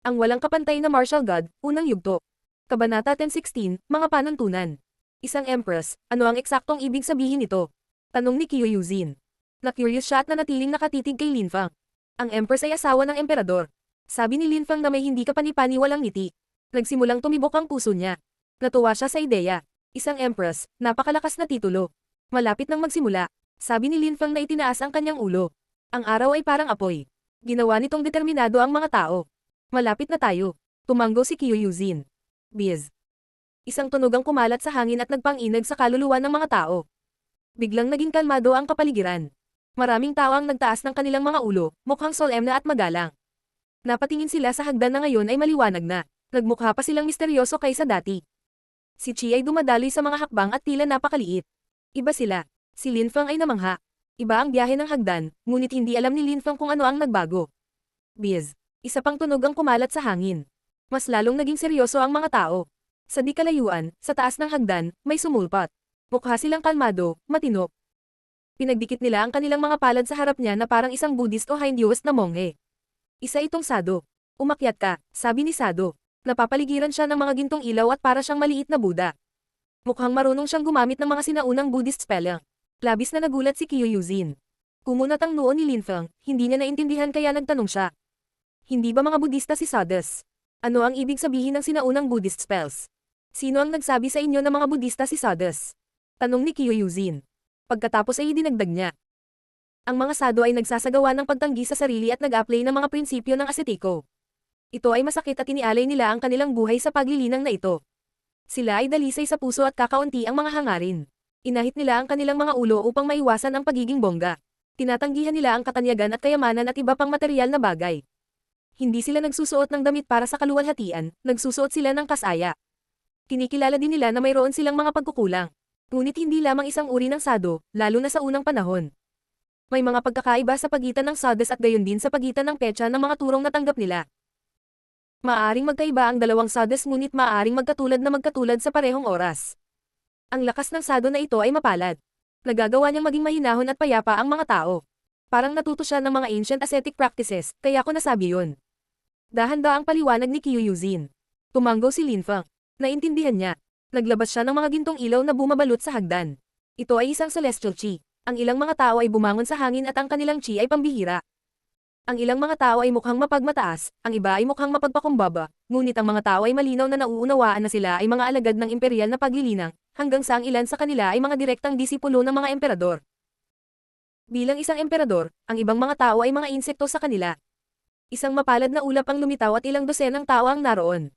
Ang walang kapantay na martial god, unang yugto. Kabanata 10:16, mga panuntunan. Isang empress, ano ang eksaktong ibig sabihin nito? Tanong ni Qiu Yuzin. Na-curious siya at nanatiling nakatitig kay Lin Fang. Ang empress ay asawa ng emperador. Sabi ni Lin Fang na may hindi kapani-paniwalang ngiti. Nagsimulang tumibok ang puso niya. Natuwa siya sa ideya. Isang empress, napakalakas na titulo. Malapit nang magsimula. Sabi ni Lin Fang na itinaas ang kanyang ulo. Ang araw ay parang apoy. Ginawa nitong determinado ang mga tao. Malapit na tayo. Tumanggo si Qiu Yuzin. Biz. Isang tunog ang kumalat sa hangin at nagpang-inag sa kaluluwa ng mga tao. Biglang naging kalmado ang kapaligiran. Maraming tao ang nagtaas ng kanilang mga ulo, mukhang solemne at magalang. Napatingin sila sa hagdan na ngayon ay maliwanag na. Nagmukha pa silang misteryoso kaysa dati. Si Qi ay dumadaloy sa mga hakbang at tila napakaliit. Iba sila. Si Lin Fang ay namangha. Iba ang biyahe ng hagdan, ngunit hindi alam ni Lin Fang kung ano ang nagbago. Biz. Isa pang tunog ang kumalat sa hangin. Mas lalong naging seryoso ang mga tao. Sa di kalayuan, sa taas ng hagdan, may sumulpat. Mukha silang kalmado, matino. Pinagdikit nila ang kanilang mga palad sa harap niya na parang isang Buddhist o Hinduist na monghe. Isa itong Sado. Umakyat ka, sabi ni Sado. Napapaligiran siya ng mga gintong ilaw at para siyang maliit na Buddha. Mukhang marunong siyang gumamit ng mga sinaunang Buddhist spelling. Labis na nagulat si Qiu Yuzin. Kumunat ang noo ni Lin Fang, hindi niya naintindihan kaya nagtanong siya. Hindi ba mga Budista si Sadas? Ano ang ibig sabihin ng sinaunang Buddhist spells? Sino ang nagsabi sa inyo na mga Budista si Sadas? Tanong ni Qiu Yuzin. Pagkatapos ay idinagdag niya. Ang mga Sado ay nagsasagawa ng pagtanggi sa sarili at nag-apply ng mga prinsipyo ng ascetico. Ito ay masakit at inialay nila ang kanilang buhay sa paglilinang na ito. Sila ay dalisay sa puso at kakaunti ang mga hangarin. Inahit nila ang kanilang mga ulo upang maiwasan ang pagiging bongga. Tinatanggihan nila ang katanyagan at kayamanan at iba pang material na bagay. Hindi sila nagsusuot ng damit para sa kaluwalhatian, nagsusuot sila ng kasaya. Kinikilala din nila na mayroon silang mga pagkukulang. Ngunit hindi lamang isang uri ng Sado, lalo na sa unang panahon. May mga pagkakaiba sa pagitan ng Sadas at gayon din sa pagitan ng petsa ng mga turong natanggap nila. Maaaring magkaiba ang dalawang Sadas ngunit maaaring magkatulad sa parehong oras. Ang lakas ng Sado na ito ay mapalad. Nagagawa niyang maging mahinahon at payapa ang mga tao. Parang natuto siya ng mga ancient ascetic practices, kaya ko nasabi yun. Dahan-daang paliwanag ni Qiu Yuzin. Tumanggo si Lin Fang. Naintindihan niya. Naglabas siya ng mga gintong ilaw na bumabalot sa hagdan. Ito ay isang celestial chi. Ang ilang mga tao ay bumangon sa hangin at ang kanilang chi ay pambihira. Ang ilang mga tao ay mukhang mapagmataas, ang iba ay mukhang mapagpakumbaba, ngunit ang mga tao ay malinaw na nauunawaan na sila ay mga alagad ng imperial na paglilinang, hanggang sa ang ilan sa kanila ay mga direktang disipulo ng mga emperador. Bilang isang emperador, ang ibang mga tao ay mga insekto sa kanila. Isang mapalad na ulap ang lumitaw at ilang dosenang tao ang naroon.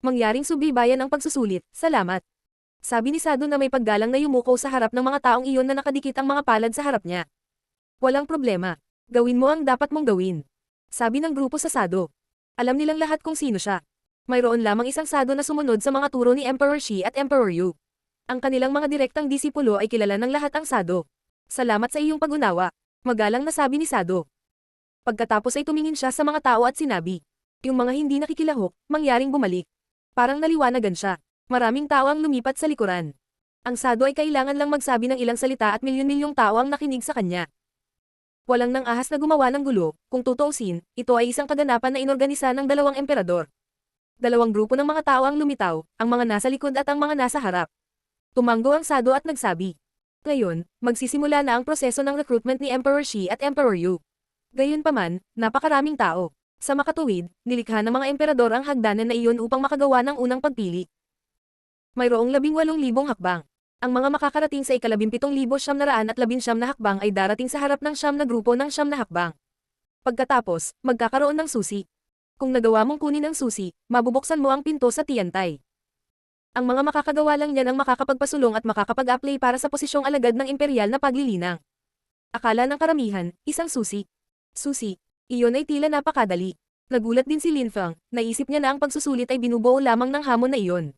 Mangyaring subaybayan ang pagsusulit, salamat. Sabi ni Sado na may paggalang na yumuko sa harap ng mga taong iyon na nakadikit ang mga palad sa harap niya. Walang problema. Gawin mo ang dapat mong gawin. Sabi ng grupo sa Sado. Alam nilang lahat kung sino siya. Mayroon lamang isang Sado na sumunod sa mga turo ni Emperor Shi at Emperor Yu. Ang kanilang mga direktang disipulo ay kilala ng lahat ang Sado. Salamat sa iyong pag-unawa. Magalang na sabi ni Sado. Pagkatapos ay tumingin siya sa mga tao at sinabi. Yung mga hindi nakikilahok, mangyaring bumalik. Parang naliwanagan siya. Maraming tao ang lumipat sa likuran. Ang Sado ay kailangan lang magsabi ng ilang salita at milyon-milyong tao ang nakinig sa kanya. Walang nang ahas na gumawa ng gulo, kung tutuusin, ito ay isang kaganapan na inorganisa ng dalawang emperador. Dalawang grupo ng mga tao ang lumitaw, ang mga nasa likod at ang mga nasa harap. Tumanggo ang Sado at nagsabi. Ngayon, magsisimula na ang proseso ng recruitment ni Emperor Shi at Emperor Yu. Gayunpaman, napakaraming tao. Sa makatuwid, nilikha ng mga emperador ang hagdanan na iyon upang makagawa ng unang pagpili. Mayroong 18,000 hakbang. Ang mga makakarating sa 17,919 na hakbang ay darating sa harap ng siyam na grupo ng siyam na hakbang. Pagkatapos, magkakaroon ng susi. Kung nagawa mong kunin ang susi, mabubuksan mo ang pinto sa tiyantay. Ang mga makakagawa lang niyan ang makakapagpasulong at makakapag-apply para sa posisyong alagad ng imperial na paglilinang. Akala ng karamihan, isang susi. Susi, iyon ay tila napakadali. Nagulat din si Lin Fang, naisip niya na ang pagsusulit ay binubuo lamang ng hamon na iyon.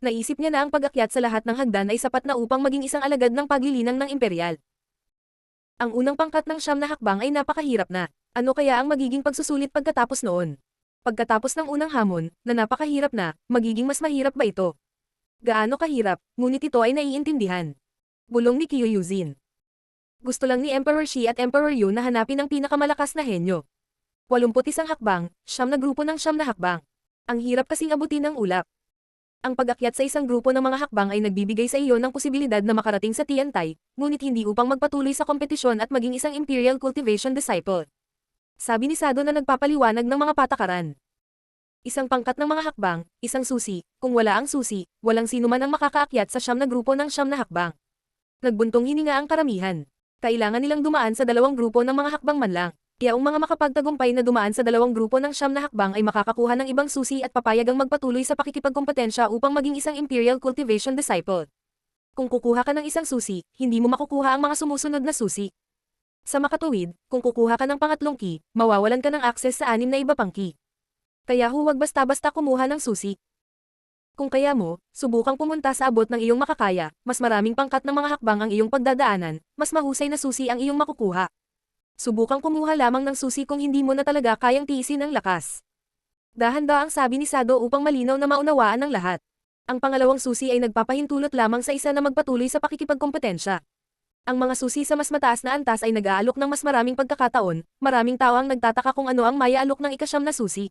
Naisip niya na ang pag-akyat sa lahat ng hagdan ay sapat na upang maging isang alagad ng paglilinang ng imperial. Ang unang pangkat ng siyam na hakbang ay napakahirap na. Ano kaya ang magiging pagsusulit pagkatapos noon? Pagkatapos ng unang hamon, na napakahirap na, magiging mas mahirap ba ito? Gaano kahirap, ngunit ito ay naiintindihan. Bulong ni Qiu Yuzin. Gusto lang ni Emperor Shi at Emperor Yu na hanapin ang pinakamalakas na henyo. 81 hakbang, 9 na grupo ng 9 na hakbang. Ang hirap kasing abutin ng ulap. Ang pag-akyat sa isang grupo ng mga hakbang ay nagbibigay sa iyo ng posibilidad na makarating sa Tiantai, ngunit hindi upang magpatuloy sa kompetisyon at maging isang Imperial Cultivation Disciple. Sabi ni Sado na nagpapaliwanag ng mga patakaran. Isang pangkat ng mga hakbang, isang susi, kung wala ang susi, walang sino man ang makakaakyat sa 9 na grupo ng 9 na hakbang. Nagbuntong hininga ang karamihan. Kailangan nilang dumaan sa 2 grupo ng mga hakbang man lang. Yaong mga makapagtagumpay na dumaan sa 2 grupo ng 9 na hakbang ay makakakuha ng ibang susi at papayagang magpatuloy sa pakikipagkompetensya upang maging isang Imperial Cultivation Disciple. Kung kukuha ka ng isang susi, hindi mo makukuha ang mga sumusunod na susi. Sa makatuwid, kung kukuha ka ng pangatlong key, mawawalan ka ng access sa 6 na iba pang key. Kaya huwag basta-basta kumuha ng susi. Kung kaya mo, subukang pumunta sa abot ng iyong makakaya, mas maraming pangkat ng mga hakbang ang iyong pagdadaanan, mas mahusay na susi ang iyong makukuha. Subukang kumuha lamang ng susi kung hindi mo na talaga kayang tiisin ang lakas. Dahan-daang sabi ni Sado upang malinaw na maunawaan ng lahat. Ang pangalawang susi ay nagpapahintulot lamang sa isa na magpatuloy sa pakikipagkompetensya. Ang mga susi sa mas mataas na antas ay nag-aalok ng mas maraming pagkakataon, maraming tao ang nagtataka kung ano ang maya-alok ng ika-9 na susi.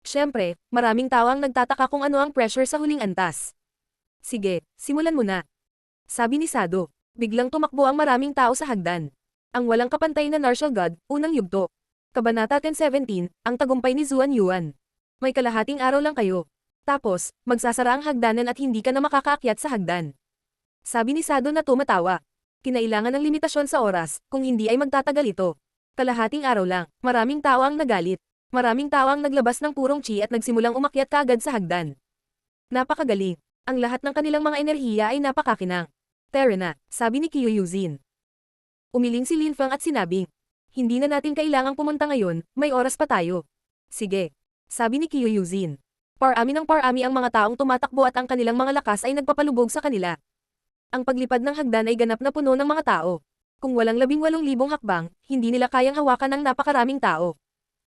Siyempre, maraming tao ang nagtataka kung ano ang pressure sa huling antas. Sige, simulan mo na. Sabi ni Sado. Biglang tumakbo ang maraming tao sa hagdan. Ang walang kapantay na Martial God, unang yugto. Kabanata 10:17, ang tagumpay ni Zuan Yuan. May kalahating araw lang kayo. Tapos, magsasara ang hagdanan at hindi ka na makakaakyat sa hagdan. Sabi ni Sado na tumatawa. Kinailangan ng limitasyon sa oras, kung hindi ay magtatagal ito. Kalahating araw lang, maraming tao ang nagalit. Maraming tao ang naglabas ng purong chi at nagsimulang umakyat kaagad sa hagdan. Napakagaling. Ang lahat ng kanilang mga enerhiya ay napakakinang. Tara na, sabi ni Qiu Yuzin. Umiling si Lin Feng at sinabing, hindi na natin kailangang pumunta ngayon, may oras pa tayo. Sige. Sabi ni Qiu Yuzin. Parami ng parami ang mga taong tumatakbo at ang kanilang mga lakas ay nagpapalubog sa kanila. Ang paglipad ng hagdan ay ganap na puno ng mga tao. Kung walang 18,000 hakbang, hindi nila kayang hawakan ng napakaraming tao.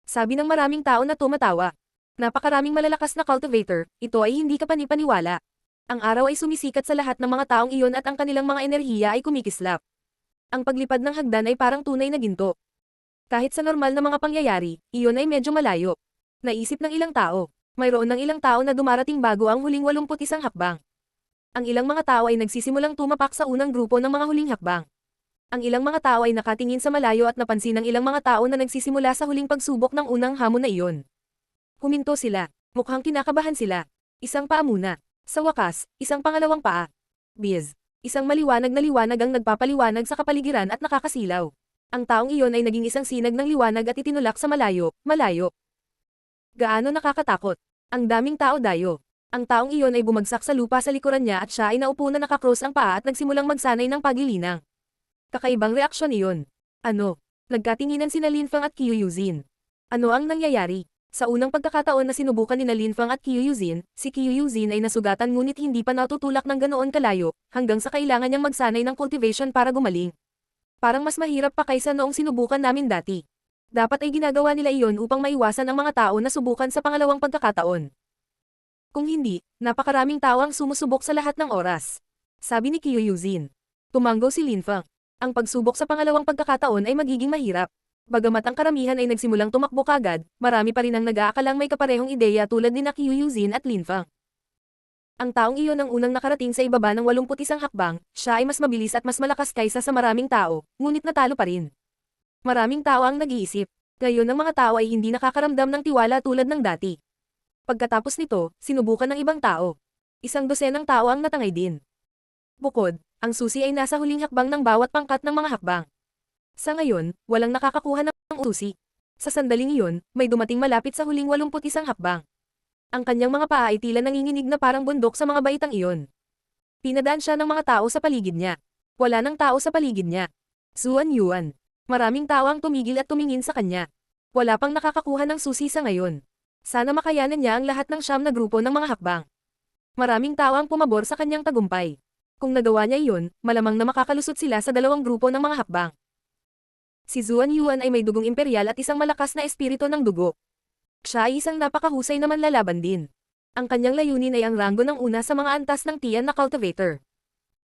Sabi ng maraming tao na tumatawa. Napakaraming malalakas na cultivator, ito ay hindi kapani-paniwala. Ang araw ay sumisikat sa lahat ng mga taong iyon at ang kanilang mga enerhiya ay kumikislap. Ang paglipad ng hagdan ay parang tunay na ginto. Kahit sa normal na mga pangyayari, iyon ay medyo malayo. Naisip ng ilang tao. Mayroon ng ilang tao na dumarating bago ang huling 81 hakbang. Ang ilang mga tao ay nagsisimulang tumapak sa unang grupo ng mga huling hakbang. Ang ilang mga tao ay nakatingin sa malayo at napansin ng ilang mga tao na nagsisimula sa huling pagsubok ng unang hamon na iyon. Huminto sila. Mukhang kinakabahan sila. Isang paa muna. Sa wakas, isang pangalawang paa. Biz. Isang maliwanag na liwanag ang nagpapaliwanag sa kapaligiran at nakakasilaw. Ang taong iyon ay naging isang sinag ng liwanag at itinulak sa malayo, malayo. Gaano nakakatakot. Ang daming tao dayo. Ang taong iyon ay bumagsak sa lupa sa likuran niya at siya ay naupo na nakakross ang paa at nagsimulang magsanay ng pagilinang. Kakaibang reaksyon iyon. Ano? Nagkatinginan sina Lin Feng at Qiu Yuzin. Ano ang nangyayari? Sa unang pagkakataon na sinubukan ni Lin Feng at Qiu Yuzin, si Qiu Yuzin ay nasugatan ngunit hindi pa natutulak ng ganoon kalayo, hanggang sa kailangan niyang magsanay ng cultivation para gumaling. Parang mas mahirap pa kaysa noong sinubukan namin dati. Dapat ay ginagawa nila iyon upang maiwasan ang mga tao na subukan sa pangalawang pagkakataon. Kung hindi, napakaraming tao ang sumusubok sa lahat ng oras. Sabi ni Qiu Yuzin. Tumanggo si Lin Feng. Ang pagsubok sa pangalawang pagkakataon ay magiging mahirap. Bagamat ang karamihan ay nagsimulang tumakbo kagad, marami pa rin ang nag-aakalang may kaparehong ideya tulad ni Qiu Yuzin at Lin Feng. Ang taong iyon ang unang nakarating sa ibaba ng 81 hakbang, siya ay mas mabilis at mas malakas kaysa sa maraming tao, ngunit natalo pa rin. Maraming tao ang nag-iisip. Ngayon ang mga tao ay hindi nakakaramdam ng tiwala tulad ng dati. Pagkatapos nito, sinubukan ng ibang tao. Isang dosenang tao ang natangay din. Bukod, ang susi ay nasa huling hakbang ng bawat pangkat ng mga hakbang. Sa ngayon, walang nakakakuha ng susi. Sa sandaling iyon, may dumating malapit sa huling 81 hakbang. Ang kanyang mga paa ay tila nanginginig na parang bundok sa mga baitang iyon. Pinadaan siya ng mga tao sa paligid niya. Wala nang tao sa paligid niya. Zuan Yuan. Maraming tao ang tumigil at tumingin sa kanya. Wala pang nakakakuha ng susi sa ngayon. Sana makayanan niya ang lahat ng 9 na grupo ng mga hakbang. Maraming tao ang pumabor sa kanyang tagumpay. Kung nagawa niya iyon, malamang na makakalusot sila sa 2 grupo ng mga hakbang. Si Zuan Yuan ay may dugong imperial at isang malakas na espiritu ng dugo. Siya ay isang napakahusay na manlalaban din. Ang kanyang layunin ay ang ranggo ng una sa mga antas ng Tian na cultivator.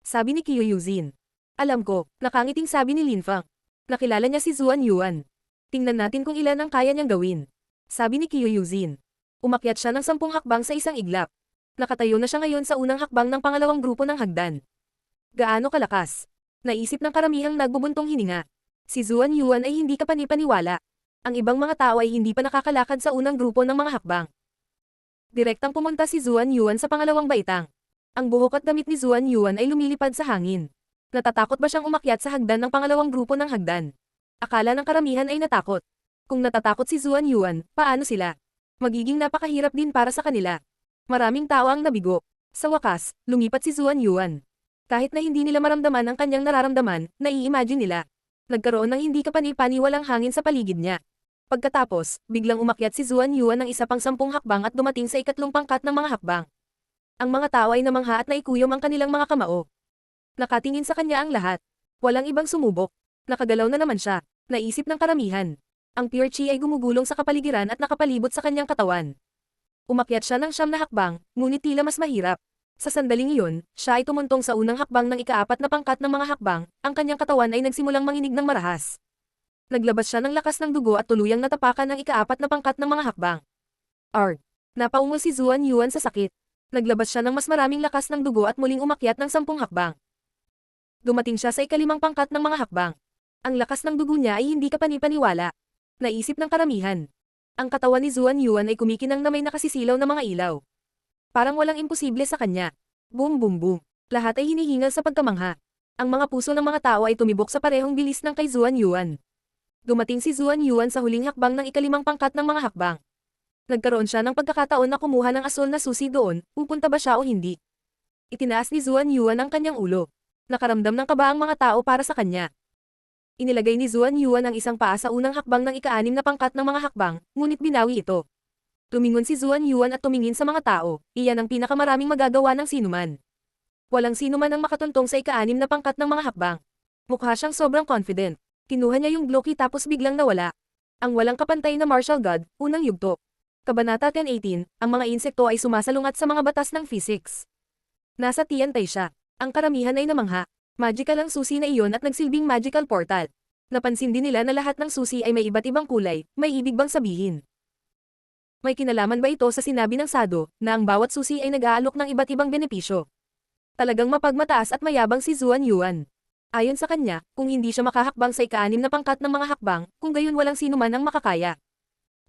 Sabi ni Qiu Yuzin. Alam ko, nakangiting sabi ni Lin Feng. Nakilala niya si Zuan Yuan. Tingnan natin kung ilan ang kaya niyang gawin. Sabi ni Kyuyuzin. Umakyat siya ng 10 hakbang sa isang iglap. Nakatayo na siya ngayon sa unang hakbang ng pangalawang grupo ng hagdan. Gaano kalakas? Naisip ng karamihang nagbubuntong hininga. Si Zuan Yuan ay hindi kapanipaniwala. Ang ibang mga tao ay hindi pa nakakalakad sa unang grupo ng mga hakbang. Direktang pumunta si Zuan Yuan sa pangalawang baitang. Ang buhok at damit ni Zuan Yuan ay lumilipad sa hangin. Natatakot ba siyang umakyat sa hagdan ng pangalawang grupo ng hagdan? Akala ng karamihan ay natakot. Kung natatakot si Zuan Yuan, paano sila? Magiging napakahirap din para sa kanila. Maraming tao ang nabigo. Sa wakas, lumipat si Zuan Yuan. Kahit na hindi nila maramdaman ang kanyang nararamdaman, nai-imagine nila. Nagkaroon ng hindi kapani-paniwalang hangin sa paligid niya. Pagkatapos, biglang umakyat si Zuan Yuan ng isa pang 10 hakbang at dumating sa ikatlong pangkat ng mga hakbang. Ang mga tao ay namangha at naikuyom ang kanilang mga kamao. Nakatingin sa kanya ang lahat. Walang ibang sumubok. Nakagalaw na naman siya. Naisip ng karamihan. Ang pure chi ay gumugulong sa kapaligiran at nakapalibot sa kanyang katawan. Umakyat siya ng 9 na hakbang, ngunit tila mas mahirap. Sa sandaling iyon, siya ay tumuntong sa unang hakbang ng ika-4 na pangkat ng mga hakbang, ang kanyang katawan ay nagsimulang manginig ng marahas. Naglabas siya ng lakas ng dugo at tuluyang natapakan ang ika-4 na pangkat ng mga hakbang. Arg! Napaungol si Zuan Yuan sa sakit. Naglabas siya ng mas maraming lakas ng dugo at muling umakyat ng 10 hakbang. Dumating siya sa ika-5 pangkat ng mga hakbang. Ang lakas ng dugo niya ay hindi kapanipaniwala. Naisip ng karamihan. Ang katawan ni Zuan Yuan ay kumikinang na may nakasisilaw na mga ilaw. Parang walang imposible sa kanya. Boom boom boom. Lahat ay hinihingal sa pagkamangha. Ang mga puso ng mga tao ay tumibok sa parehong bilis ng kay Zuan Yuan. Dumating si Zuan Yuan sa huling hakbang ng ika-5 pangkat ng mga hakbang. Nagkaroon siya ng pagkakataon na kumuha ng asol na susi doon, pupunta ba siya o hindi. Itinaas ni Zuan Yuan ang kanyang ulo. Nakaramdam ng kaba ang mga tao para sa kanya. Inilagay ni Zuan Yuan ang isang paa sa unang hakbang ng ika-6 na pangkat ng mga hakbang, ngunit binawi ito. Tumingon si Zuan Yuan at tumingin sa mga tao, iyan ang pinakamaraming magagawa ng sinuman. Walang sinuman ang makatuntong sa ika-6 na pangkat ng mga hakbang. Mukha siyang sobrang confident. Kinuha niya yung bloki tapos biglang nawala. Ang walang kapantay na martial god, unang yugto. Kabanata 10:18, ang mga insekto ay sumasalungat sa mga batas ng physics. Nasa Tiantay siya. Ang karamihan ay namangha. Magical ang susi na iyon at nagsilbing magical portal. Napansin din nila na lahat ng susi ay may iba't ibang kulay, may ibig bang sabihin. May kinalaman ba ito sa sinabi ng Sado, na ang bawat susi ay nag-aalok ng iba't ibang benepisyo? Talagang mapagmataas at mayabang si Zuan Yuan. Ayon sa kanya, kung hindi siya makahakbang sa ika-6 na pangkat ng mga hakbang, kung gayon walang sino man ang makakaya.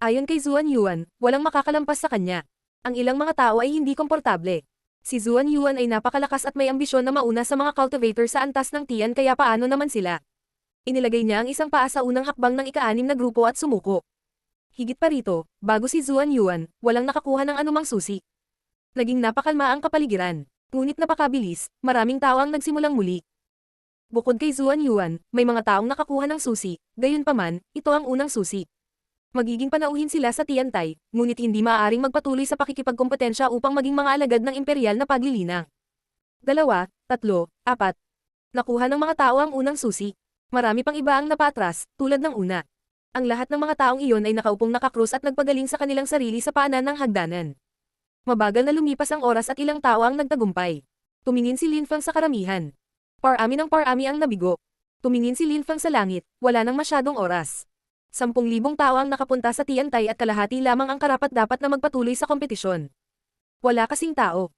Ayon kay Zuan Yuan, walang makakalampas sa kanya. Ang ilang mga tao ay hindi komportable. Si Zuan Yuan ay napakalakas at may ambisyon na mauna sa mga cultivator sa antas ng Tian kaya paano naman sila. Inilagay niya ang isang paa sa unang hakbang ng ika-6 na grupo at sumuko. Higit pa rito, bago si Zuan Yuan, walang nakakuha ng anumang susi. Naging napakalma ang kapaligiran. Ngunit napakabilis, maraming tao ang nagsimulang muli. Bukod kay Zuan Yuan, may mga taong nakakuha ng susi, gayunpaman, ito ang unang susi. Magiging panauhin sila sa Tiantay, ngunit hindi maaaring magpatuloy sa pakikipagkompetensya upang maging mga alagad ng imperial na paglilinang. 2, 3, 4. Nakuha ng mga tao ang unang susi. Marami pang iba ang napatras, tulad ng una. Ang lahat ng mga taong iyon ay nakaupong nakakrus at nagpagaling sa kanilang sarili sa paanan ng hagdanan. Mabagal na lumipas ang oras at ilang tao ang nagtagumpay. Tumingin si Lin Feng sa karamihan. Parami ng parami ang nabigo. Tumingin si Lin Feng sa langit, wala nang masyadong oras. 10,000 tao ang nakapunta sa Tiantay at kalahati lamang ang karapat-dapat na magpatuloy sa kompetisyon. Wala kasing tao.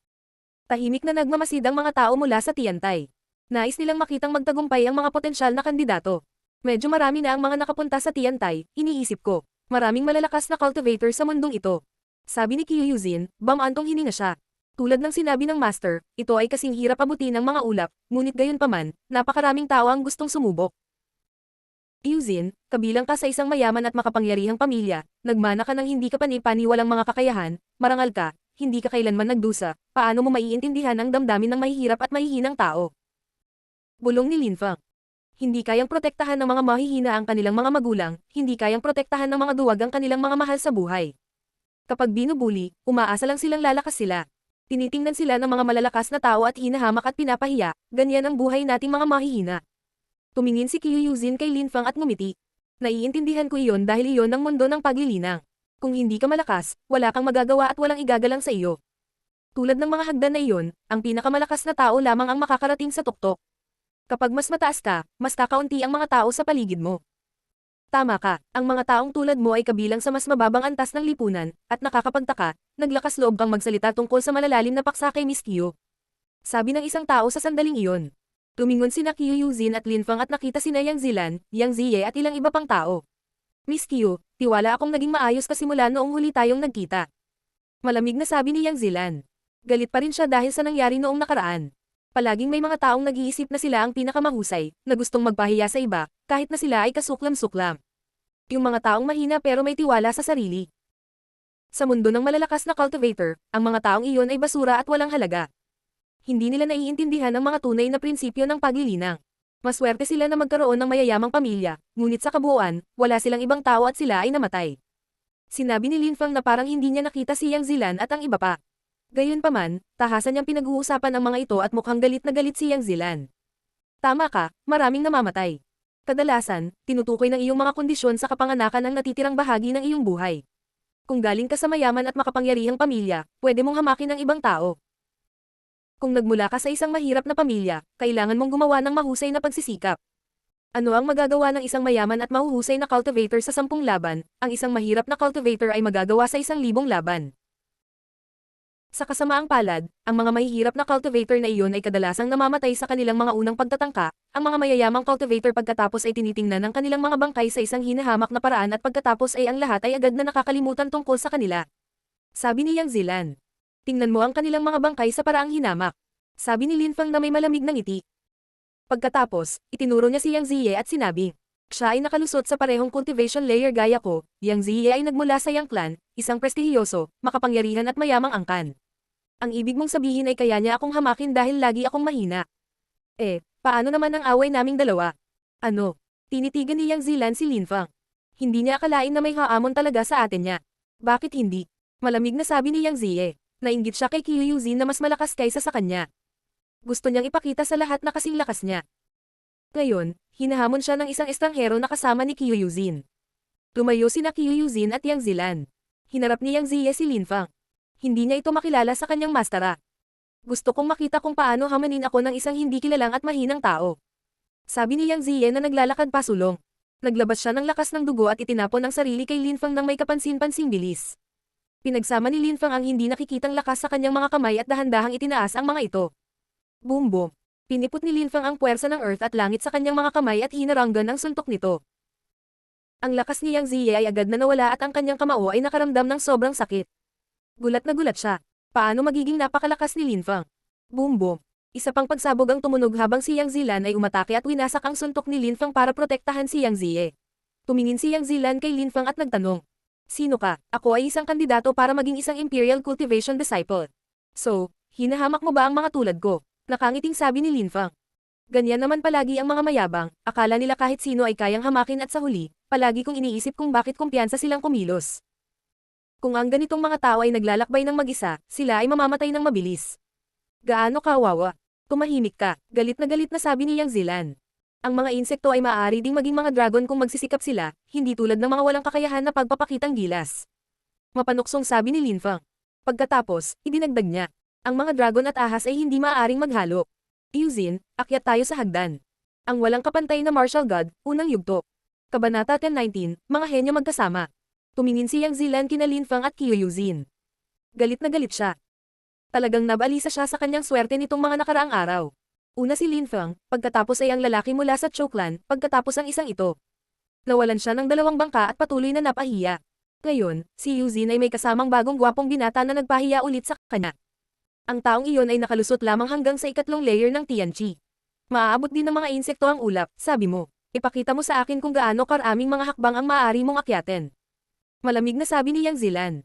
Tahimik na nagmamasid ang mga tao mula sa Tiantay. Nais nilang makitang magtagumpay ang mga potensyal na kandidato. Medyo marami na ang mga nakapunta sa Tiantay, iniisip ko. Maraming malalakas na cultivator sa mundong ito. Sabi ni Kyuyuzin, bamantong hininga siya. Tulad ng sinabi ng master, ito ay kasing hirap abutin ng mga ulap, ngunit gayunpaman, napakaraming tao ang gustong sumubok. Yuzin, kabilang ka sa isang mayaman at makapangyarihang pamilya, nagmana ka ng hindi ka panipaniwalang mga kakayahan, marangal ka, hindi ka kailanman nagdusa, paano mo maiintindihan ang damdamin ng mahihirap at mahihinang tao? Bulong ni Lin Feng. Hindi kayang protektahan ng mga mahihina ang kanilang mga magulang, hindi kayang protektahan ng mga duwag ang kanilang mga mahal sa buhay. Kapag binubuli, umaasa lang silang lalakas sila. Tinitingnan sila ng mga malalakas na tao at hinahamak at pinapahiya, ganyan ang buhay nating mga mahihina. Tumingin si Kyuyuzin kay Lin Feng at ngumiti. Naiintindihan ko iyon dahil iyon ang mundo ng paglilinang. Kung hindi ka malakas, wala kang magagawa at walang igagalang sa iyo. Tulad ng mga hagdan na iyon, ang pinakamalakas na tao lamang ang makakarating sa tuktok. Kapag mas mataas ka, mas kakaunti ang mga tao sa paligid mo. Tama ka, ang mga taong tulad mo ay kabilang sa mas mababang antas ng lipunan, at nakakapagtaka, naglakas loob kang magsalita tungkol sa malalalim na paksa kay Miss Kyo. Sabi ng isang tao sa sandaling iyon. Tumingon sina Kyo Yuzin at Lin Fang at nakita sina Yang Zilan, Yang Ziye at ilang iba pang tao. Miss Kyo, tiwala akong naging maayos kasimula noong huli tayong nagkita. Malamig na sabi ni Yang Zilan. Galit pa rin siya dahil sa nangyari noong nakaraan. Palaging may mga taong nag-iisip na sila ang pinakamahusay, na gustong magpahiya sa iba, kahit na sila ay kasuklam-suklam. Yung mga taong mahina pero may tiwala sa sarili. Sa mundo ng malalakas na cultivator, ang mga taong iyon ay basura at walang halaga. Hindi nila naiintindihan ang mga tunay na prinsipyo ng paglilinang. Maswerte sila na magkaroon ng mayayamang pamilya, ngunit sa kabuuan, wala silang ibang tao at sila ay namatay. Sinabi ni Lin Fang na parang hindi niya nakita si Yang Zilan at ang iba pa. Gayunpaman, tahasan niyang pinag-uusapan ang mga ito at mukhang galit na galit si Yang Zilan. Tama ka, maraming namamatay. Kadalasan, tinutukoy ng iyong mga kondisyon sa kapanganakan ang natitirang bahagi ng iyong buhay. Kung galing ka sa mayaman at makapangyarihang pamilya, pwede mong hamakin ang ibang tao. Kung nagmula ka sa isang mahirap na pamilya, kailangan mong gumawa ng mahusay na pagsisikap. Ano ang magagawa ng isang mayaman at mahuhusay na cultivator sa 10 laban, ang isang mahirap na cultivator ay magagawa sa 1,000 laban. Sa kasamaang palad, ang mga mahihirap na cultivator na iyon ay kadalasang namamatay sa kanilang mga unang pagtatangka, ang mga mayayamang cultivator pagkatapos ay tinitingnan ng kanilang mga bangkay sa isang hinahamak na paraan at pagkatapos ay ang lahat ay agad na nakakalimutan tungkol sa kanila. Sabi ni Yang Zilan. Tingnan mo ang kanilang mga bangkay sa paraang hinamak. Sabi ni Lin Fang na may malamig na ngiti. Pagkatapos, itinuro niya si Yang Ziye at sinabi, siya ay nakalusot sa parehong cultivation layer gaya ko, Yang Ziye ay nagmula sa Yang Clan, isang prestihiyoso, makapangyarihan at mayamang angkan. Ang ibig mong sabihin ay kaya niya akong hamakin dahil lagi akong mahina. Paano naman ang away naming dalawa? Ano? Tinitigan ni Yang Zilan si Lin Fang. Hindi niya akalain na may haamon talaga sa atin niya. Bakit hindi? Malamig na sabi ni Yang Ziye. Nainggit siya kay Kyo Yuzin na mas malakas kaysa sa kanya. Gusto niyang ipakita sa lahat na kasing lakas niya. Ngayon, hinahamon siya ng isang estranghero na kasama ni Kyo Yuzin. Tumayo sina Kyo Yuzin at Yang Zilan. Hinarap ni Yang Ziye si Lin Fang. Hindi niya ito makilala sa kanyang mastera. Gusto kong makita kung paano hamanin ako ng isang hindi kilalang at mahinang tao. Sabi ni Yang Ziye na naglalakad pasulong. Naglabas siya ng lakas ng dugo at itinapon ang sarili kay Lin Fang ng may kapansin-pansing bilis. Pinagsama ni Lin Fang ang hindi nakikitang lakas sa kanyang mga kamay at dahan-dahang itinaas ang mga ito. Boom boom. Pinipot ni Lin Fang ang puwersa ng earth at langit sa kanyang mga kamay at hinaranggan ang suntok nito. Ang lakas ni Yang Ziye ay agad na nawala at ang kanyang kamao ay nakaramdam ng sobrang sakit. Gulat na gulat siya. Paano magiging napakalakas ni Lin Fang? Boom boom. Isa pang pagsabog ang tumunog habang si Yang Zilan ay umatake at winasak ang suntok ni Lin Fang para protektahan si Yang Ziye. Tumingin si Yang Zilan kay Lin Fang at nagtanong. Sino ka? Ako ay isang kandidato para maging isang Imperial Cultivation Disciple. So, hinahamak mo ba ang mga tulad ko? Nakangiting sabi ni Lin Fang. Ganyan naman palagi ang mga mayabang, akala nila kahit sino ay kayang hamakin at sa huli, palagi kong iniisip kung bakit kumpiyansa silang kumilos. Kung ang ganitong mga tao ay naglalakbay ng mag-isa, sila ay mamamatay ng mabilis. Gaano kawawa? Tumahimik ka, galit na sabi ni Yang Zilan. Ang mga insekto ay maaari ding maging mga dragon kung magsisikap sila, hindi tulad ng mga walang kakayahan na pagpapakitang gilas. Mapanuksong sabi ni Lin Fang. Pagkatapos, idinagdag niya. Ang mga dragon at ahas ay hindi maaaring maghalo. Yuzin, akyat tayo sa hagdan. Ang walang kapantay na martial god, unang yugto. Kabanata 10:19, mga henyo magkasama. Tumingin si Yang Zilan kina Lin Fang at Kyo Yuzin. Galit na galit siya. Talagang nabalisa siya sa kanyang swerte nitong mga nakaraang araw. Una si Lin Fang, pagkatapos ay ang lalaki mula sa Chou Clan, pagkatapos ang isang ito. Nawalan siya ng 2 bangka at patuloy na napahiya. Ngayon, si Yuzin ay may kasamang bagong gwapong binata na nagpahiya ulit sa kanya. Ang taong iyon ay nakalusot lamang hanggang sa 3 layer ng Tianqi. Maaabot din ng mga insekto ang ulap, sabi mo. Ipakita mo sa akin kung gaano karaming mga hakbang ang maaari mong akyatin. Malamig na sabi ni Yang Zilan.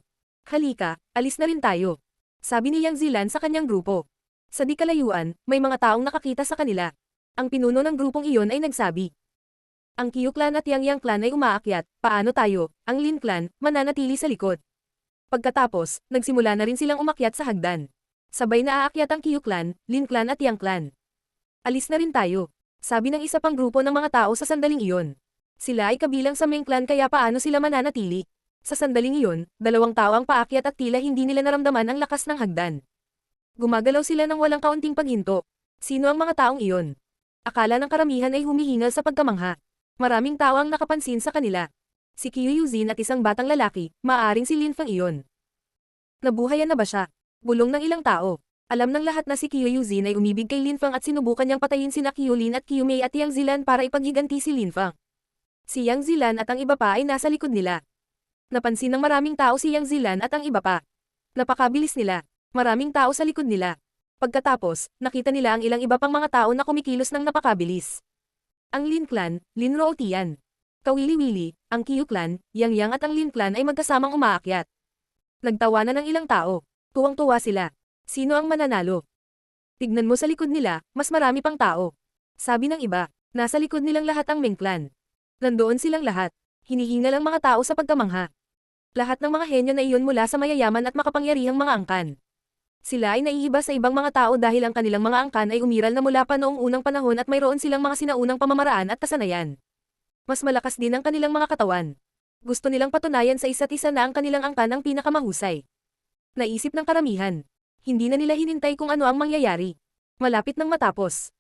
Halika, alis na rin tayo. Sabi ni Yang Zilan sa kanyang grupo. Sa di kalayuan, may mga taong nakakita sa kanila. Ang pinuno ng grupong iyon ay nagsabi. Ang Kyo Clan at Yang Clan ay umaakyat, paano tayo, ang Lin Clan, mananatili sa likod. Pagkatapos, nagsimula na rin silang umakyat sa hagdan. Sabay na aakyat ang Kyo Clan, Lin Clan at Yang Clan. Alis na rin tayo. Sabi ng isa pang grupo ng mga tao sa sandaling iyon. Sila ay kabilang sa Ming Clan kaya paano sila mananatili? Sa sandaling iyon, 2 tao ang paakyat at tila hindi nila naramdaman ang lakas ng hagdan. Gumagalaw sila ng walang kaunting paghinto. Sino ang mga taong iyon? Akala ng karamihan ay humihingal sa pagkamangha. Maraming tao ang nakapansin sa kanila. Si Qiu Yuzin at isang batang lalaki, maaaring si Linfang iyon. Nabuhayan na ba siya? Bulong ng ilang tao. Alam ng lahat na si Qiu Yuzin ay umibig kay Linfang at sinubukan niyang patayin sina Qiulin at Qiumei at Yang Zilan para ipaghiganti si Linfang. Si Yang Zilan at ang iba pa ay nasa likod nila. Napansin ng maraming tao si Yang Zilan at ang iba pa. Napakabilis nila. Maraming tao sa likod nila. Pagkatapos, nakita nila ang ilang iba pang mga tao na kumikilos ng napakabilis. Ang Lin Clan, Lin Rootian. Kawili-wili, ang Qiu Clan, Yang Yang at ang Lin Clan ay magkasamang umaakyat. Nagtawanan ng ilang tao. Tuwang-tuwa sila. Sino ang mananalo? Tignan mo sa likod nila, mas marami pang tao. Sabi ng iba, nasa likod nilang lahat ang Meng Clan. Nandoon silang lahat. Hinihingal ang mga tao sa pagkamangha. Lahat ng mga henyo na iyon mula sa mayayaman at makapangyarihang mga angkan. Sila ay naiiba sa ibang mga tao dahil ang kanilang mga angkan ay umiral na mula pa noong unang panahon at mayroon silang mga sinaunang pamamaraan at kasanayan. Mas malakas din ang kanilang mga katawan. Gusto nilang patunayan sa isa't isa na ang kanilang angkan ang pinakamahusay. Naisip ng karamihan. Hindi na nila hinintay kung ano ang mangyayari. Malapit nang matapos.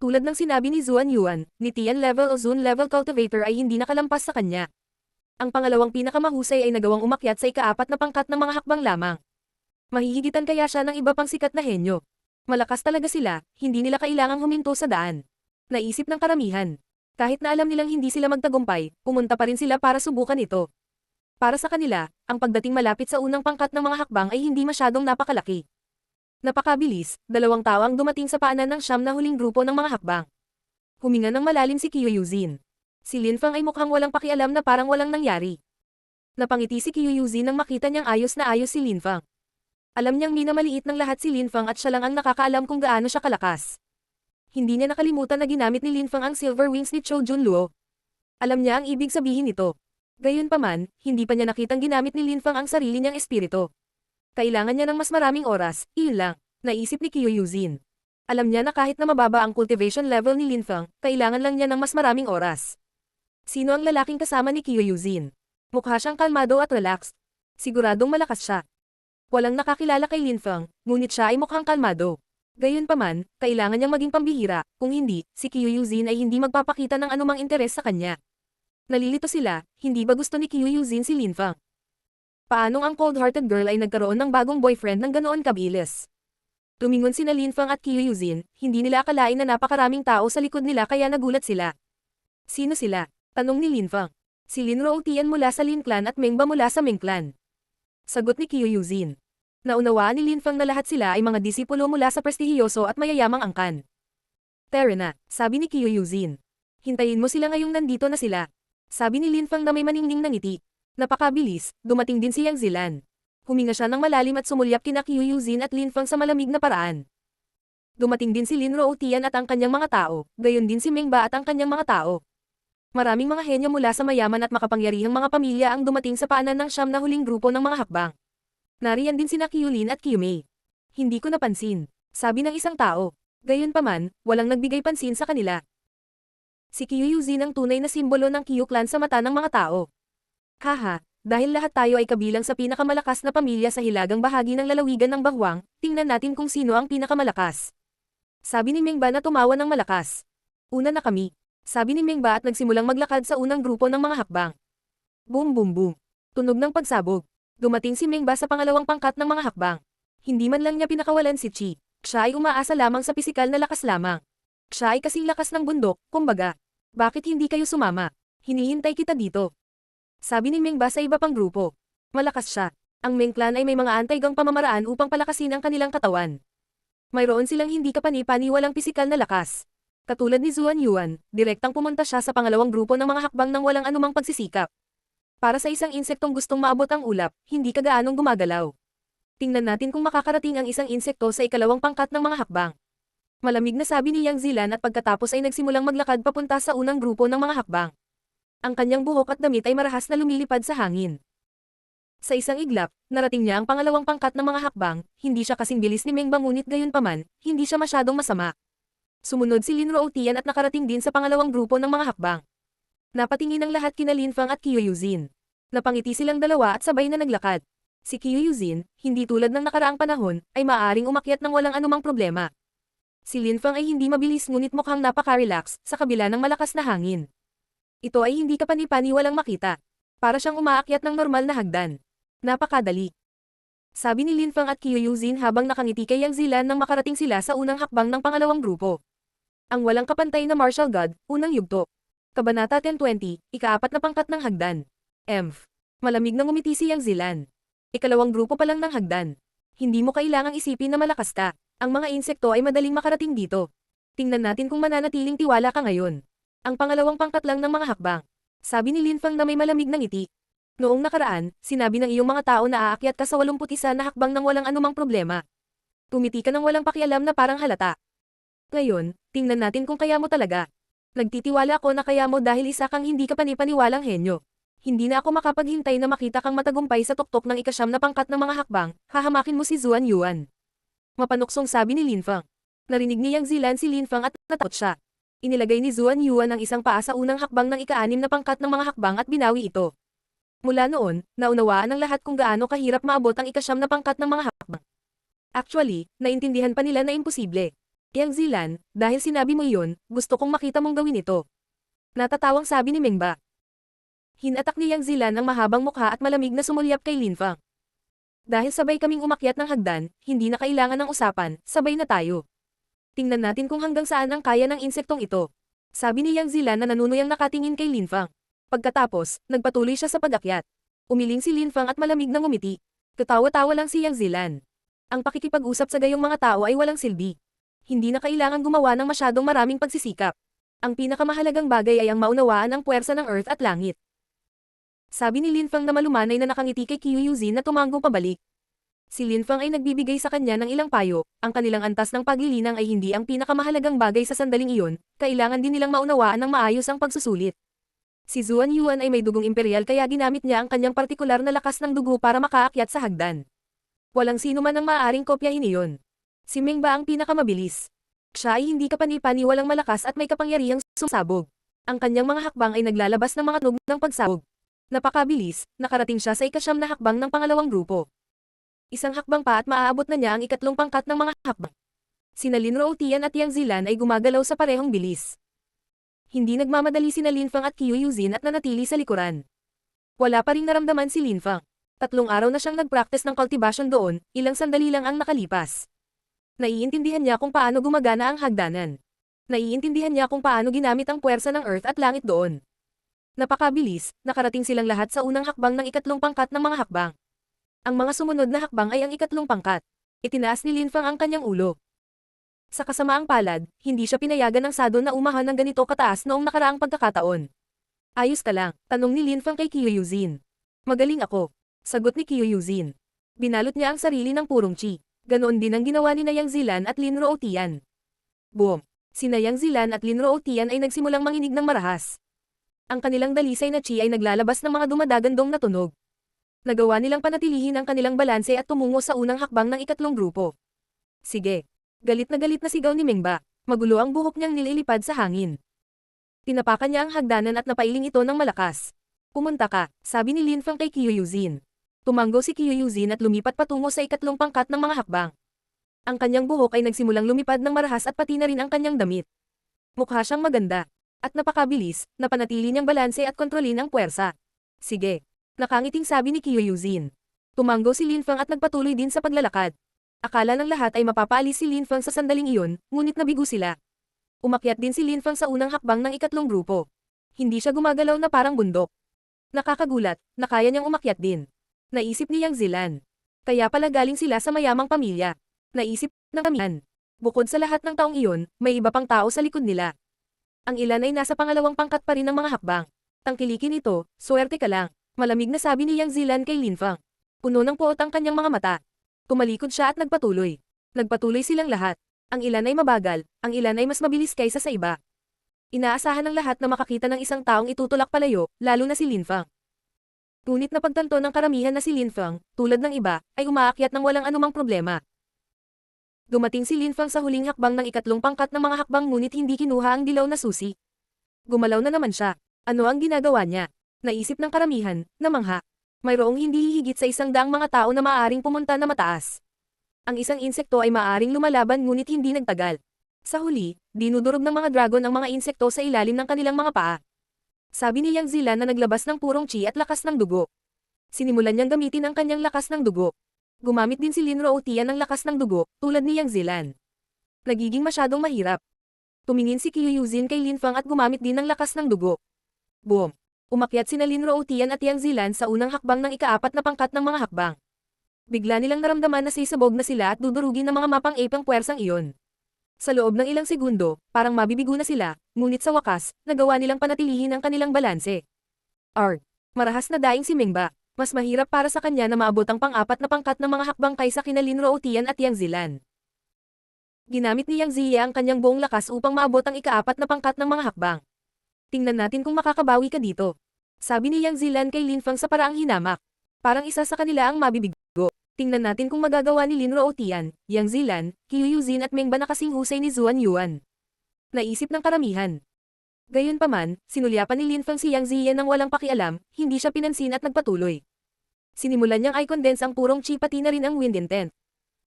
Tulad ng sinabi ni Zuan Yuan, ni Tian Level o Zun Level Cultivator ay hindi nakalampas sa kanya. Ang pangalawang pinakamahusay ay nagawang umakyat sa ika-4 na pangkat ng mga hakbang lamang. Mahihigitan kaya siya ng iba pang sikat na henyo. Malakas talaga sila, hindi nila kailangang huminto sa daan. Naisip ng karamihan. Kahit na alam nilang hindi sila magtagumpay, pumunta pa rin sila para subukan ito. Para sa kanila, ang pagdating malapit sa unang pangkat ng mga hakbang ay hindi masyadong napakalaki. Napakabilis, 2 tao ang dumating sa paanan ng 9 na huling grupo ng mga hakbang. Huminga ng malalim si Qiu Yuzin. Si Linfang ay mukhang walang pakialam na parang walang nangyari. Napangiti si Qiu Yuzin nang makita niyang ayos na ayos si Linfang. Alam niyang minamaliit ng lahat si Linfang at siya lang ang nakakaalam kung gaano siya kalakas. Hindi niya nakalimutan na ginamit ni Linfang ang Silver Wings ni Chou Junluo. Alam niya ang ibig sabihin nito. Gayunpaman, hindi pa niya nakitang ginamit ni Linfang ang sarili niyang espiritu. Kailangan niya ng mas maraming oras, iyon lang, naisip ni Qiu Yuzin. Alam niya na kahit na mababa ang cultivation level ni Linfang, kailangan lang niya ng mas maraming oras. Sino ang lalaking kasama ni Qiu Yuzin? Mukha siyang kalmado at relaxed. Siguradong malakas siya. Walang nakakilala kay Linfang, ngunit siya ay mukhang kalmado. Gayunpaman, kailangan niyang maging pambihira, kung hindi, si Qiu Yuzin ay hindi magpapakita ng anumang interes sa kanya. Nalilito sila, hindi ba gusto ni Qiu Yuzin si Linfang? Paanong ang cold-hearted girl ay nagkaroon ng bagong boyfriend ng ganoon kabilis? Tumingon sina Linfang at Qiu Yuzin, hindi nila akalain na napakaraming tao sa likod nila kaya nagulat sila. Sino sila? Tanong ni Linfang. Si Lin Rootian mula sa Lin Clan at Mengba mula sa Meng Clan. Sagot ni Qiu Yuzin. Naunawaan ni Linfang na lahat sila ay mga disipulo mula sa prestihiyoso at mayayamang angkan. Tara na, sabi ni Qiu Yuzin. Hintayin mo sila ngayong nandito na sila. Sabi ni Linfang na may maningning na ngiti. Napakabilis, dumating din si Yang Zilan. Huminga siya ng malalim at sumulyap kina Qiu Yuzin at Linfang sa malamig na paraan. Dumating din si Lin Rootian at ang kanyang mga tao, gayon din si Mengba at ang kanyang mga tao. Maraming mga henyo mula sa mayaman at makapangyarihang mga pamilya ang dumating sa paanan ng 9 na huling grupo ng mga hakbang. Nariyan din sina Qiulin at Qiumei. Hindi ko napansin, sabi ng isang tao. Gayunpaman, walang nagbigay pansin sa kanila. Si Qiu Yuzin ang tunay na simbolo ng Qiu Clan sa mata ng mga tao. Haha, dahil lahat tayo ay kabilang sa pinakamalakas na pamilya sa hilagang bahagi ng lalawigan ng Bahwang, tingnan natin kung sino ang pinakamalakas. Sabi ni Mengba na tumawa ng malakas. Una na kami. Sabi ni Mengba at nagsimulang maglakad sa unang grupo ng mga hakbang. Boom boom boom. Tunog ng pagsabog. Dumating si Mengba sa pangalawang pangkat ng mga hakbang. Hindi man lang niya pinakawalan si Chi. Siya ay umaasa lamang sa pisikal na lakas lamang. Siya ay kasing lakas ng bundok, kumbaga. Bakit hindi kayo sumama? Hinihintay kita dito. Sabi ni Mengba sa iba pang grupo. Malakas siya. Ang Meng Clan ay may mga anti-gang pamamaraan upang palakasin ang kanilang katawan. Mayroon silang hindi kapani-paniwalang pisikal na lakas. Katulad ni Zuan Yuan, direktang pumunta siya sa pangalawang grupo ng mga hakbang nang walang anumang pagsisikap. Para sa isang insektong gustong maabot ang ulap, hindi ka gaanong gumagalaw. Tingnan natin kung makakarating ang isang insekto sa ikalawang pangkat ng mga hakbang. Malamig na sabi ni Yang Zilan at pagkatapos ay nagsimulang maglakad papunta sa unang grupo ng mga hakbang. Ang kanyang buhok at damit ay marahas na lumilipad sa hangin. Sa isang iglap, narating niya ang pangalawang pangkat ng mga hakbang, hindi siya kasing bilis ni Mengba ngunit gayunpaman, hindi siya masyadong masama. Sumunod si Lin Rootian at nakarating din sa pangalawang grupo ng mga hakbang. Napatingin ang lahat kina Linfang at Qiu Yuzin. Napangiti silang dalawa at sabay na naglakad. Si Qiu Yuzin, hindi tulad ng nakaraang panahon, ay maaaring umakyat ng walang anumang problema. Si Linfang ay hindi mabilis ngunit mukhang napaka-relax sa kabila ng malakas na hangin. Ito ay hindi kapani-paniwalang makita. Para siyang umaakyat ng normal na hagdan. Napakadali. Sabi ni Linfang at Kyuyuzin habang nakangiti kay Yang Zilan nang makarating sila sa unang hakbang ng pangalawang grupo. Ang walang kapantay na martial god, unang yugto. Kabanata 1020, ikaapat na pangkat ng hagdan. Emph. Malamig na ngumiti si Yang Zilan. Ikalawang grupo pa lang ng hagdan. Hindi mo kailangang isipin na malakas ka. Ang mga insekto ay madaling makarating dito. Tingnan natin kung mananatiling tiwala ka ngayon. Ang pangalawang pangkat lang ng mga hakbang. Sabi ni Linfang na may malamig na ngiti. Noong nakaraan, sinabi ng iyong mga tao na aakyat ka sa 81 na hakbang nang walang anumang problema. Tumiti ka ng walang pakialam na parang halata. Ngayon, tingnan natin kung kaya mo talaga. Nagtitiwala ako na kaya mo dahil isa kang hindi ka panipaniwalang henyo. Hindi na ako makapaghintay na makita kang matagumpay sa tuktok ng ikasyam na pangkat ng mga hakbang, hahamakin mo si Zuan Yuan. Mapanuksong sabi ni Linfang. Narinig ni Yang Zilan si Linfang at natakot siya. Inilagay ni Zuan Yuan ang isang paa sa unang hakbang ng ika-6 na pangkat ng mga hakbang at binawi ito. Mula noon, naunawaan ng lahat kung gaano kahirap maabot ang ikasyam na pangkat ng mga hakbang. Actually, naintindihan pa nila na imposible. Yang Zilan, dahil sinabi mo iyon, gusto kong makita mong gawin ito. Natatawang sabi ni Mengba. Hinatak ni Yang Zilan ang mahabang mukha at malamig na sumulyap kay Linfang. Dahil sabay kaming umakyat ng hagdan, hindi na kailangan ng usapan, sabay na tayo. Tingnan natin kung hanggang saan ang kaya ng insektong ito. Sabi ni Yang Zilan na nanunuyang nakatingin kay Linfang. Pagkatapos, nagpatuloy siya sa pag-akyat. Umiling si Linfang at malamig na ngumiti. Katawa-tawa lang si Yang Zilan. Ang pakikipag-usap sa gayong mga tao ay walang silbi. Hindi na kailangan gumawa ng masyadong maraming pagsisikap. Ang pinakamahalagang bagay ay ang maunawaan ang puwersa ng Earth at Langit. Sabi ni Linfang na malumanay na nakangiti kay Kyuyuzin na tumango pabalik. Si Linfang ay nagbibigay sa kanya ng ilang payo, ang kanilang antas ng paglilinang ay hindi ang pinakamahalagang bagay sa sandaling iyon, kailangan din nilang maunawaan ng maayos ang pagsusulit. Si Zuan Yuan ay may dugong imperial kaya ginamit niya ang kanyang partikular na lakas ng dugo para makaakyat sa hagdan. Walang sino man ang maaaring kopyahin iyon. Si Mengba ang pinakamabilis. Siya ay hindi kapani-paniwalang malakas at may kapangyarihang sumasabog. Ang kanyang mga hakbang ay naglalabas ng mga tunog ng pagsabog. Napakabilis, nakarating siya sa ikasyam na hakbang ng pangalawang grupo. Isang hakbang pa at maaabot na niya ang ikatlong pangkat ng mga hakbang. Sina Linro Tian at Yang Zilan ay gumagalaw sa parehong bilis. Hindi nagmamadali sina Linfang at Kyuyuzin at nanatili sa likuran. Wala pa ring naramdaman si Linfang. 3 araw na siyang nagpractice ng cultivation doon, ilang sandali lang ang nakalipas. Naiintindihan niya kung paano gumagana ang hagdanan. Naiintindihan niya kung paano ginamit ang puwersa ng Earth at Langit doon. Napakabilis, nakarating silang lahat sa unang hakbang ng ikatlong pangkat ng mga hakbang. Ang mga sumunod na hakbang ay ang ikatlong pangkat. Itinaas ni Linfang ang kanyang ulo. Sa kasamaang palad, hindi siya pinayagan ng Sado na umahan ng ganito kataas noong nakaraang pagkakataon. Ayos ka lang, tanong ni Linfang kay Kyuyuzin. Magaling ako, sagot ni Kyuyuzin. Binalot niya ang sarili ng purong chi. Ganoon din ang ginawa ni Yang Zilan at Linro Tian. Boom! Sina Yang Zilan at Linro Tian ay nagsimulang manginig ng marahas. Ang kanilang dalisay na chi ay naglalabas ng mga dumadagandong na tunog. Nagawa nilang panatilihin ang kanilang balanse at tumungo sa unang hakbang ng ikatlong grupo. Sige. Galit na sigaw ni Mengba. Magulo ang buhok niyang nililipad sa hangin. Tinapakan niya ang hagdanan at napailing ito ng malakas. Pumunta ka, sabi ni Linfang kay Kyuyuzin. Tumango si Kyuyuzin at lumipat patungo sa ikatlong pangkat ng mga hakbang. Ang kanyang buhok ay nagsimulang lumipad ng marahas at pati na rin ang kanyang damit. Mukha siyang maganda. At napakabilis, napanatili niyang balanse at kontrolin ang puwersa. Sige. Nakangiting sabi ni Kyuyuzin. Tumango si Linfang at nagpatuloy din sa paglalakad. Akala ng lahat ay mapapaalis si Linfang sa sandaling iyon, ngunit nabigo sila. Umakyat din si Linfang sa unang hakbang ng ikatlong grupo. Hindi siya gumagalaw na parang bundok. Nakakagulat, na kaya niyang umakyat din. Naisip ni Yang Zilan. Kaya pala galing sila sa mayamang pamilya. Naisip ng kamihan. Bukod sa lahat ng taong iyon, may iba pang tao sa likod nila. Ang ilan ay nasa pangalawang pangkat pa rin ng mga hakbang. Tangkilikin ito, swerte ka lang. Malamig na sabi ni Yang Zilan kay Linfang. Puno ng puot ang kanyang mga mata. Tumalikod siya at nagpatuloy. Nagpatuloy silang lahat. Ang ilan ay mabagal, ang ilan ay mas mabilis kaysa sa iba. Inaasahan ng lahat na makakita ng isang taong itutulak palayo, lalo na si Linfang. Ngunit napagtanto ng karamihan na si Linfang, tulad ng iba, ay umaakyat ng walang anumang problema. Dumating si Linfang sa huling hakbang ng ikatlong pangkat ng mga hakbang ngunit hindi kinuha ang dilaw na susi. Gumalaw na naman siya. Ano ang ginagawa niya? Naisip ng karamihan, namangha. Mayroong hindi hihigit sa 100 mga tao na maaaring pumunta na mataas. Ang isang insekto ay maaaring lumalaban ngunit hindi nagtagal. Sa huli, dinudurog ng mga dragon ang mga insekto sa ilalim ng kanilang mga paa. Sabi ni Yang Zilan na naglabas ng purong chi at lakas ng dugo. Sinimulan niyang gamitin ang kanyang lakas ng dugo. Gumamit din si Lin Rootian ng lakas ng dugo, tulad ni Yang Zilan. Nagiging masyadong mahirap. Tumingin si Qiu Yuzin kay Lin Fang at gumamit din ng lakas ng dugo. Boom! Umakyat sina Lin Rootian at Yang Zilan sa unang hakbang ng ika-4 na pangkat ng mga hakbang. Bigla nilang naramdaman na sisabog na sila at dudurugin ng mga mapang-apang puwersang iyon. Sa loob ng ilang segundo, parang mabibigo na sila, ngunit sa wakas, nagawa nilang panatilihin ang kanilang balanse. Marahas na daing si Mengba. Mas mahirap para sa kanya na maabot ang pang-4 na pangkat ng mga hakbang kaysa kina Lin Rootian at Yang Zilan. Ginamit ni Yang Ziya ang kanyang buong lakas upang maabot ang ika-4 na pangkat ng mga hakbang. Tingnan natin kung makakabawi ka dito. Sabi ni Yang Zilan kay Lin Fang sa paraang hinamak. Parang isa sa kanila ang mabibigo. Tingnan natin kung magagawa ni Lin Rootian, Yang Zilan, Qiu Yuzin at Mengba na kasing husay ni Zuan Yuan. Naisip ng karamihan. Gayunpaman, sinulyapan ni Lin Fang si Yang Ziya nang walang pakialam, hindi siya pinansin at nagpatuloy. Sinimulan niyang i-condense ang purong chi pati na rin ang wind intent.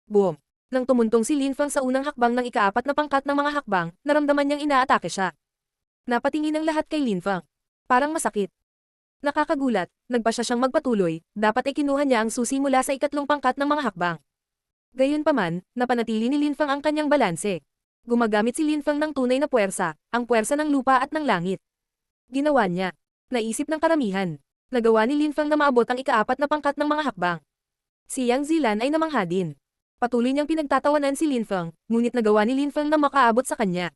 Boom! Nang tumuntong si Lin Fang sa unang hakbang ng ika-4 na pangkat ng mga hakbang, naramdaman niyang inaatake siya. Napatingin ang lahat kay Lin Fang. Parang masakit. Nakakagulat, nagpa siya siyang magpatuloy, dapat ay kinuha niya ang susi mula sa ikatlong pangkat ng mga hakbang. Gayunpaman, napanatili ni Lin Fang ang kanyang balanse. Gumagamit si Lin Fang ng tunay na puwersa, ang puwersa ng lupa at ng langit. Ginawa niya. Naisip ng karamihan. Nagawa ni Lin Fang na maabot ang ika-4 na pangkat ng mga hakbang. Si Yang Zilan ay namangha din. Patuloy niyang pinagtatawanan si Lin Fang, ngunit nagawa ni Lin Fang na makaabot sa kanya.